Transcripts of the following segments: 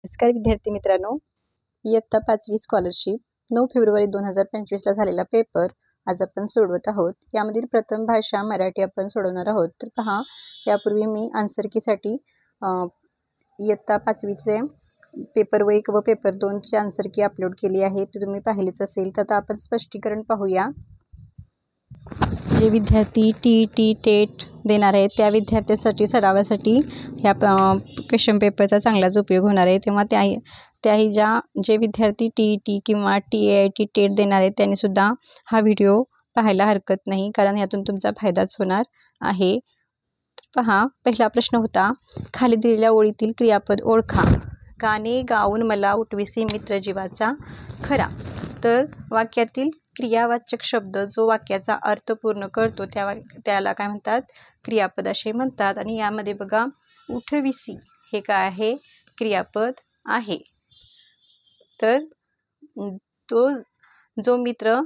नमस्कार विद्यार्थी मित्रांनो, इयत्ता 5वी स्कॉलरशिप 9 फेब्रुवारी 2025ला झालेला पेपर आज आपण सोडवत आहोत। यामधील प्रथम भाषा मराठी आपण सोडवणार आहोत। तर पहा, यापूर्वी मी आन्सर कीसाठी इयत्ता 5वीचे पेपर 1 व पेपर 2ची आन्सर की अपलोड केली आहे, ते तुम्ही पाहिलेच असेल। तर आता आपण स्पष्टीकरण पाहूया। जे विद्यार्थी टी टेट देणार आहेत त्या विद्यार्थ्यांसाठी सरावासाठी ह्या क्वेश्चन पेपरचा चांगलाच उपयोग होणार आहे। तेव्हा त्याही जे विद्यार्थी टी किंवा TIT टेट देणार आहेत त्यांनीसुद्धा हा व्हिडिओ पाहायला हरकत नाही, कारण यातून तुमचा फायदाच होणार आहे। पहा, पहिला प्रश्न होता, खाली दिलेल्या ओळीतील क्रियापद ओळखा। गाणे गाऊन मला उठविसी मित्र जीवाचा खरा। तर वाक्यातील क्रियावाचक शब्द जो वाक्याचा अर्थ पूर्ण करतो त्याला काय म्हणतात? क्रियापद असे म्हणतात। आणि यामध्ये बघा, उठविसी हे काय आहे? क्रियापद आहे। तर तो जो मित्र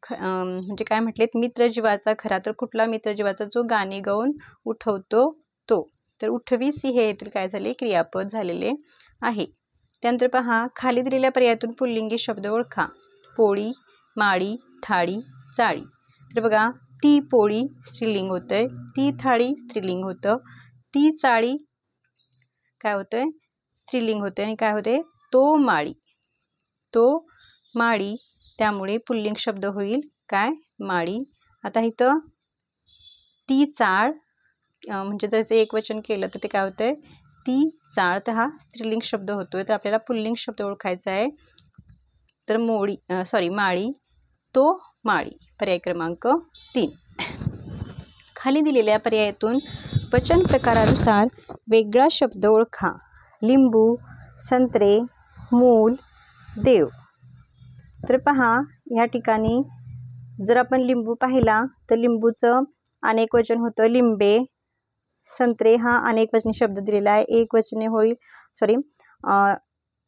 म्हणजे काय म्हटलेत? मित्र जीवाचा खरा। तर कुठला मित्र जीवाचा? जो गाणे गाऊन उठवतो तो। तर उठविसी हे येथील काय झाले? क्रियापद झालेले आहे। त्यानंतर पहा, खाली दिलेल्या पर्यायातून पुल्लिंगी शब्द ओळखा। पोळी, माळी, थाळी, चाळी। तर बघा, ती पोळी स्त्रीलिंग होतंय, ती थाळी स्त्रीलिंग होतं, ती चाळी काय होतंय? स्त्रीलिंग होते। आणि काय होते? तो माळी, तो माळी, त्यामुळे पुल्लिंग शब्द होईल काय? माळी। आता इथं ती चाळ म्हणजे जर एकवचन केलं तर ते काय होतंय? ती चाळ। तर हा स्त्रीलिंग शब्द होतोय। तर आपल्याला पुल्लिंग शब्द ओळखायचा आहे। तर माळी, तो माळी, पर्याय क्रमांक 3। खाली दिलेल्या पर्यायातून वचन प्रकारानुसार वेगळा शब्द ओळखा। लिंबू, संत्रे, मूल, देव। तर पहा, या ठिकाणी जर आपण लिंबू पाहिला तर लिंबूचं अनेक वचन होतं लिंबे। संत्रे हा अनेक वचनी शब्द दिलेला आहे, एक वचने होईल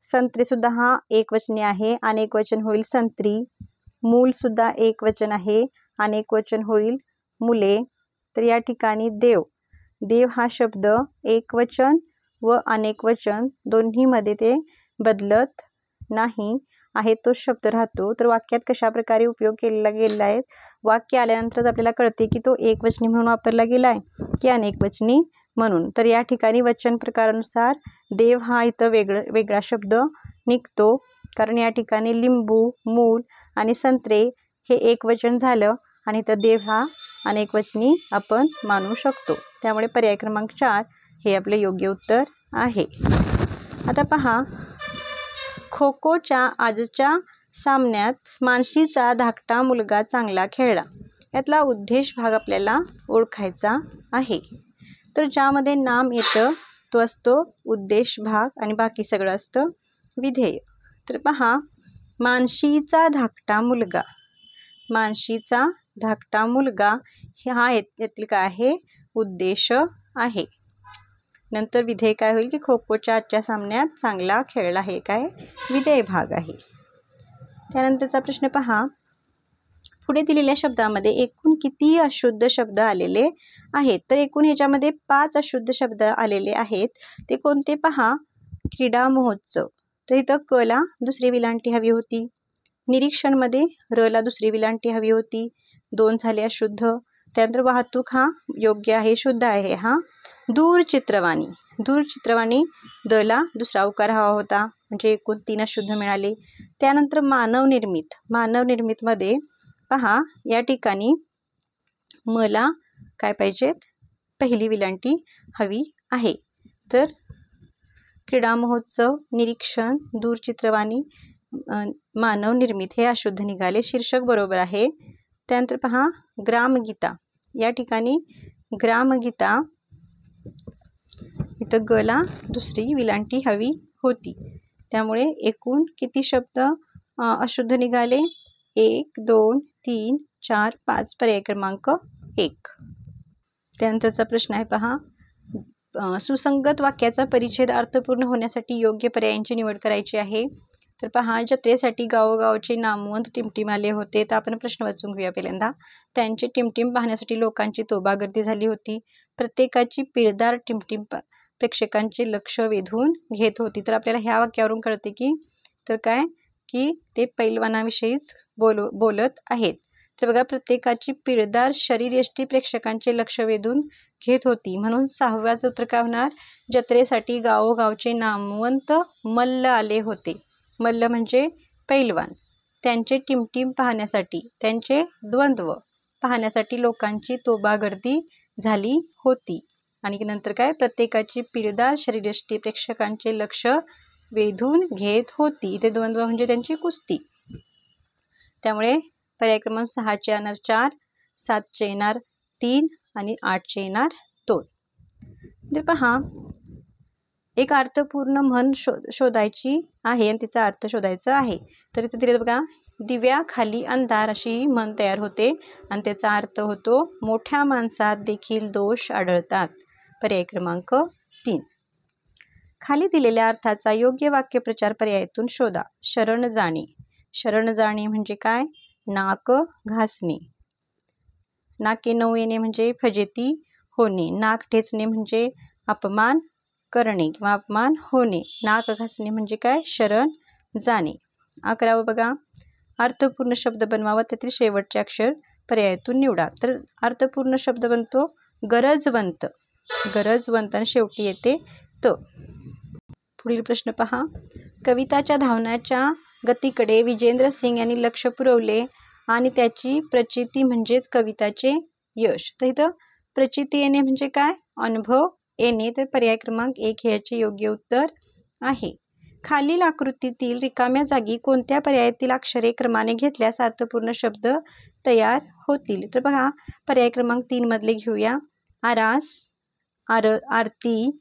संत्रे सुद्धा हा एक वचनी आहे, अनेक वचन होईल संत्री। मूल सुद्धा एक वचन आहे, अनेक वचन होईल मुले। तर या ठिकाणी देव हा शब्द एक वचन व अनेक वचन दोन्हीमध्ये ते बदलत नाही आहे, तो शब्द राहतो। तर वाक्यात कशा प्रकारे उपयोग केलेला गेलेला आहे? वाक्य आल्यानंतरच आपल्याला कळते की तो एक वचनी म्हणून वापरला गेला आहे की अनेक वचनी म्हणून। तर या ठिकाणी वचन प्रकारानुसार देव हा इथं वेगळा शब्द निघतो, कारण या ठिकाणी लिंबू, मूल आणि संत्रे हे एक वचन झालं आणि इथं देव हा अनेक वचनी आपण मानू शकतो। त्यामुळे पर्याय क्रमांक 4 हे आपले योग्य उत्तर आहे। आता पहा, खो खोच्या आजच्या सामन्यात मानशीचा धाकटा मुलगा चांगला खेळला। यातला उद्देश भाग आपल्याला ओळखायचा आहे। तर ज्यामध्ये नाम येतं तो असतो उद्देश भाग आणि बाकी सगळं असतं विधेय। तर पहा, मानशीचा धाकटा मुलगा, मानशीचा धाकटा मुलगा हा यातील काय आहे? उद्देश आहे। नंतर विधेय काय होईल की खो खोच्या आजच्या सामन्यात चांगला खेळला, हे काय? विधेय भाग आहे। त्यानंतरचा प्रश्न पहा, पुढे दिलेल्या शब्दामध्ये एकूण किती अशुद्ध शब्द आलेले आहेत? तर एकूण ह्याच्यामध्ये 5 अशुद्ध शब्द आलेले आहेत। ते कोणते? पहा, क्रीडा महोत्सव, तर इथं क ला दुसरी विलांटी हवी होती। निरीक्षणमध्ये र ला दुसरी विलांटी हवी होती, 2 झाले अशुद्ध। त्यानंतर वाहतूक हा योग्य आहे, शुद्ध आहे हा। दूरचित्रवाणी द ला दुसरा उकार हवा होता, म्हणजे एकूण 3 अशुद्ध मिळाले। त्यानंतर मानव निर्मित मध्ये पहा, या ठिकाणी मला काय पाहिजेत? पहिली विलांटी हवी आहे। तर क्रीडा महोत्सव, निरीक्षण, दूरचित्रवाणी, मानव निर्मित हे अशुद्ध निघाले। शीर्षक बरोबर आहे। त्यानंतर पहा, ग्रामगीता, या ठिकाणी ग्रामगीता इथं ग ला दुसरी विलांटी हवी होती, त्यामुळे एकूण किती शब्द अशुद्ध निघाले? 1 2 3 4 5, पर्याय क्रमांक 1। त्यानंतरचा प्रश्न आहे पहा, सुसंगत वाक्याचा परिच्छेद अर्थपूर्ण होण्यासाठी योग्य पर्यायांची निवड करायची आहे। तर पहा, जत्रेसाठी गावोगावचे नामवंत टिमटिम आले होते। तर आपण प्रश्न वाचून घेऊया पहिल्यांदा। त्यांचे टिमटिम पाहण्यासाठी लोकांची तोबा गर्दी झाली होती। प्रत्येकाची पिळदार टिमटिम प्रेक्षकांचे लक्ष वेधून घेत होती. तर आपल्याला ह्या वाक्यावरून कळते की तर काय की ते पैलवानाविषयीच बोलत आहेत. तर बघा, प्रत्येकाची पिळदार शरीरयष्टी प्रेक्षकांचे लक्ष वेधून घेत होती. म्हणून 6व्याचं उत्तर काय होणार? जत्रेसाठी गावोगावचे नामवंत मल्ल आले होते. मल्ल म्हणजे पैलवान. त्यांचे टिमटिम पाहण्यासाठी, त्यांचे द्वंद्व पाहण्यासाठी लोकांची तोबागर्दी झाली होती. आणि नंतर काय? प्रत्येकाची पिळदार शरीरयष्टी प्रेक्षकांचे लक्ष वेधून घेत होती. इथे द्वंद्व म्हणजे त्यांची कुस्ती. त्यामुळे पर्याय क्रमांक 6चे येणार 4, 7चे येणार 3 आणि 8चे येणार 2. तर पहा, एक अर्थपूर्ण म्हण शोधायची आहे आणि तिचा अर्थ शोधायचा आहे. तर इथे दिले बघा, दिव्याखाली अंधार अशी म्हण तयार होते आणि त्याचा अर्थ होतो मोठ्या माणसात देखील दोष आढळतात. पर्याय क्रमांक 3. खाली दिलेल्या अर्थाचा योग्य वाक्यप्रचार पर्यायातून शोधा. शरण जाणे. शरण जाणे म्हणजे काय? नाक घासणे. नाके नऊ येणे म्हणजे फजिती होणे. नाक ठेचणे म्हणजे अपमान करणे किंवा अपमान होणे. नाक घासणे म्हणजे काय? शरण जाणे. 11वं बघा, अर्थपूर्ण शब्द बनवावा. त्यातील शेवटचे अक्षर पर्यायातून निवडा. तर अर्थपूर्ण शब्द बनतो गरजवंत. गरजवंत आणि शेवटी येते त. पुढील प्रश्न पहा, कविताच्या धावण्याच्या गतीकडे विजेंद्र सिंग यांनी लक्ष पुरवले आणि त्याची प्रचिती म्हणजेच कविताचे यश. तर इथं प्रचिती येणे म्हणजे काय? अनुभव येणे. तर पर्याय क्रमांक 1 हे याचे योग्य उत्तर आहे. खालील आकृतीतील रिकाम्या जागी कोणत्या पर्यायातील अक्षरे क्रमाने घेतल्यास अर्थपूर्ण शब्द तयार होतील? तर बघा, पर्याय क्रमांक 3 मधले घेऊया. आरास, आरती,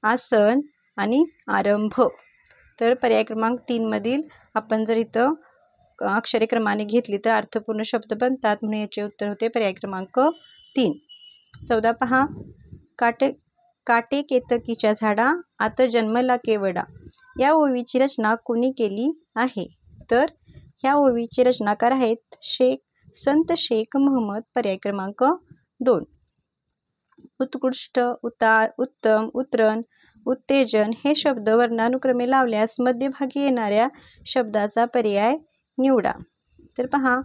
आसन आणि आरंभ. तर पर्याय क्रमांक 3 मधील आपण जर इथं अक्षरे क्रमाने घेतली तर अर्थपूर्ण शब्द बनतात. म्हणून याचे उत्तर होते पर्याय क्रमांक 3. 14 पहा, काटे केतकीच्या झाडा आत जन्मला केवडा. या ओवीची रचना कोणी केली आहे? तर ह्या ओवीचे रचनाकार आहेत संत शेख मोहम्मद. पर्याय क्रमांक 2. उत्कृष्ट, उतार, उत्तम, उतरण, उत्तेजन हे शब्द वर्णानुक्रमे लावल्यास मध्यभागी येणाऱ्या शब्दाचा पर्याय निवडा. तर पहा,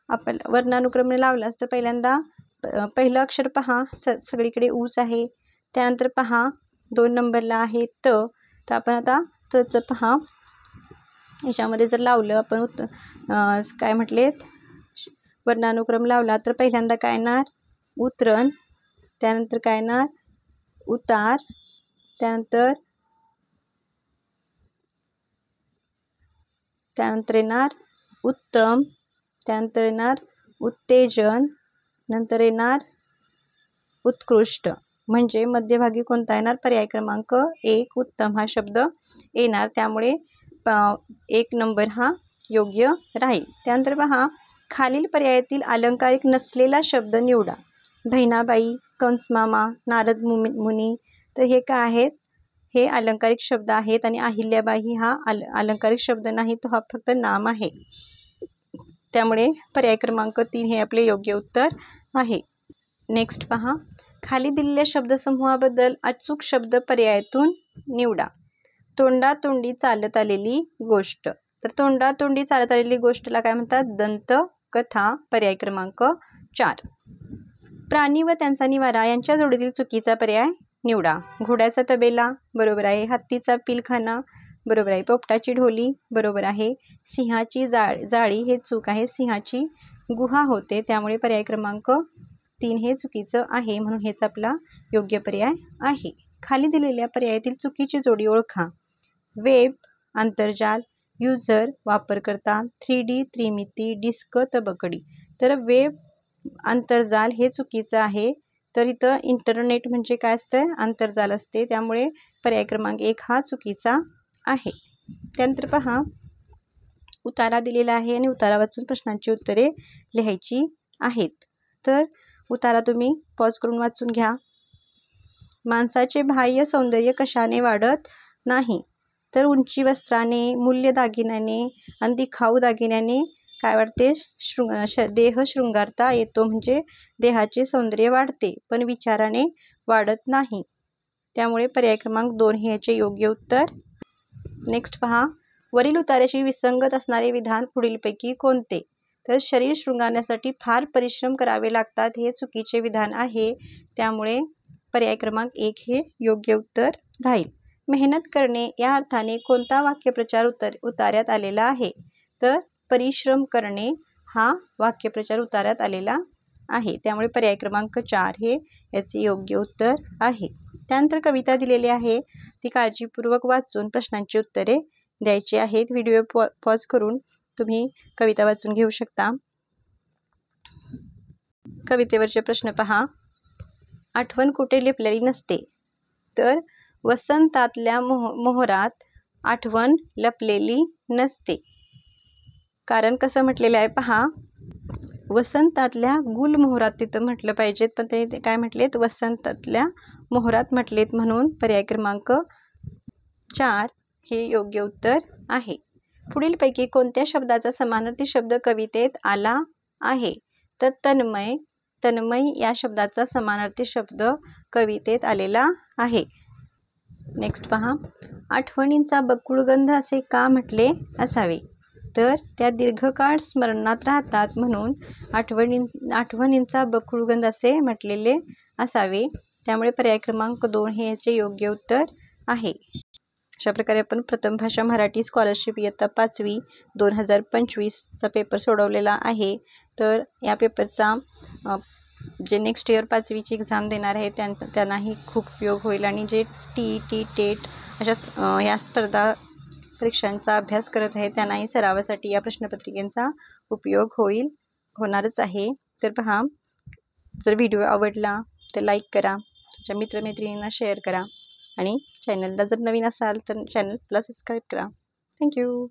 आपण वर्णानुक्रमे लावल्यास तर पहिल्यांदा पहिलं अक्षर पहा, सगळीकडे ऊस आहे. त्यानंतर पहा 2 नंबरला आहे त. तर आपण आता तचं पहा, याच्यामध्ये जर लावलं आपण काय म्हटलेत, वर्णानुक्रम लावला तर पहिल्यांदा काय येणार? उतरण. त्यानंतर काय येणार? उतार. त्यानंतर येणार उत्तम. त्यानंतर येणार उत्तेजन. नंतर येणार उत्कृष्ट. म्हणजे मध्यभागी कोणता येणार? पर्याय क्रमांक 1 उत्तम हा शब्द येणार. त्यामुळे 1 नंबर हा योग्य राहील. त्यानंतर पहा, खालील पर्यायातील अलंकारिक नसलेला शब्द निवडा. बहिणाबाई, कंसमामा, नारद मुनी. तर हे काय आहेत? हे अलंकारिक शब्द आहेत. आणि अहिल्याबाई हा अलंकारिक शब्द नाही, तो हा फक्त नाम आहे. त्यामुळे पर्याय क्रमांक 3 हे आपले योग्य उत्तर आहे. नेक्स्ट पहा, खाली दिलेल्या शब्दसमूहाबद्दल अचूक शब्द पर्यायातून निवडा. तोंडातोंडी चालत आलेली गोष्ट. तर तोंडातोंडी चालत आलेली गोष्टला काय म्हणतात? दंतकथा. पर्याय क्रमांक 4. प्राणी व त्यांचा निवारा यांच्या जोडीतील चुकीचा पर्याय निवडा. घोड्याचा तबेला बरोबर आहे. हत्तीचा पिलखाना बरोबर आहे. पोपटाची ढोली बरोबर आहे. सिंहाची जाळी हे चूक आहे. सिंहाची गुहा होते. त्यामुळे पर्याय क्रमांक 3 हे चुकीचं आहे. म्हणून हेच आपला योग्य पर्याय आहे. खाली दिलेल्या पर्यायातील चुकीची जोडी ओळखा. वेब आंतरजाल, युजर वापरकर्ता, 3D त्रिमिती, डिस्क तबकडी. तर वेब आंतरजाल हे चुकीचं आहे. तर इथं इंटरनेट म्हणजे काय असतं? आंतरजाल असते. त्यामुळे पर्याय क्रमांक 1 हा चुकीचा आहे. त्यानंतर पहा, उतारा दिलेला आहे आणि उतारा वाचून प्रश्नांची उत्तरे लिहायची आहेत. तर उतारा तुम्ही पॉज करून वाचून घ्या. माणसाचे बाह्य सौंदर्य कशाने वाढत नाही? तर उंची वस्त्राने, मूल्य दागिन्याने आणि दिखाऊ दागिन्याने काय वाढते? देह शृंगारता येतो. म्हणजे देहाचे सौंदर्य वाढते, पण विचाराने वाढत नाही. त्यामुळे पर्याय क्रमांक 2 हे याचे योग्य उत्तर. नेक्स्ट पहा, वरील उतार्याशी विसंगत असणारे विधान पुढीलपैकी कोणते? तर शरीर शृंगारण्यासाठी फार परिश्रम करावे लागतात हे चुकीचे विधान आहे. त्यामुळे पर्याय क्रमांक 1 हे योग्य उत्तर राहील. मेहनत करणे या अर्थाने कोणता वाक्यप्रचार उतार्यात आलेला आहे? तर परिश्रम करणे हा वाक्यप्रचार उतार्यात आलेला आहे. त्यामुळे पर्याय क्रमांक 4 हे याचे योग्य उत्तर आहे. त्यानंतर कविता दिलेली आहे, ती काळजीपूर्वक वाचून प्रश्नांची उत्तरे द्यायची आहेत. व्हिडिओ पॉज करून तुम्ही कविता वाचून घेऊ शकता. कवितेवरचे प्रश्न पहा. आठवण कुठे लपलेली नसते? तर वसंतातल्या मोहरात आठवण लपलेली नसते. कारण कसं म्हटलेलं आहे पहा, वसंतातल्या गुलमोहरात तिथं म्हटलं पाहिजेत, पण ते काय म्हटलेत? वसंतातल्या मोहरात म्हटलेत. म्हणून पर्याय क्रमांक 4 हे योग्य उत्तर आहे. पुढीलपैकी कोणत्या शब्दाचा समानार्थी शब्द कवितेत आला आहे? तर तन्मय. तन्मय या शब्दाचा समानार्थी शब्द कवितेत आलेला आहे. नेक्स्ट पहा, आठवणींचा बकुळगंध असे का म्हटले असावे? तर त्या दीर्घकाळ स्मरणात राहतात म्हणून आठवणींचा बकुळगंध असे म्हटलेले असावे. त्यामुळे पर्याय क्रमांक 2 हे याचे योग्य उत्तर आहे. अशा प्रकारे आपण प्रथम भाषा मराठी स्कॉलरशिप इयत्ता 5वी 2025चा पेपर सोडवलेला आहे. तर या पेपरचा जे नेक्स्ट इयर 5वीची एक्झाम देणार आहे त्यांनाही खूप उपयोग होईल आणि जे TET टेट अशा या स्पर्धा परीक्षांचा अभ्यास करत आहे त्यांनाही सरावासाठी या प्रश्नपत्रिकेचा उपयोग होणारच आहे. तर पहा, जर व्हिडिओ आवडला तर लाईक करा, तुमच्या मित्रमैत्रिणींना शेअर करा आणि चॅनलला जर नवीन असाल तर चॅनलला सबस्क्राईब करा. थँक्यू.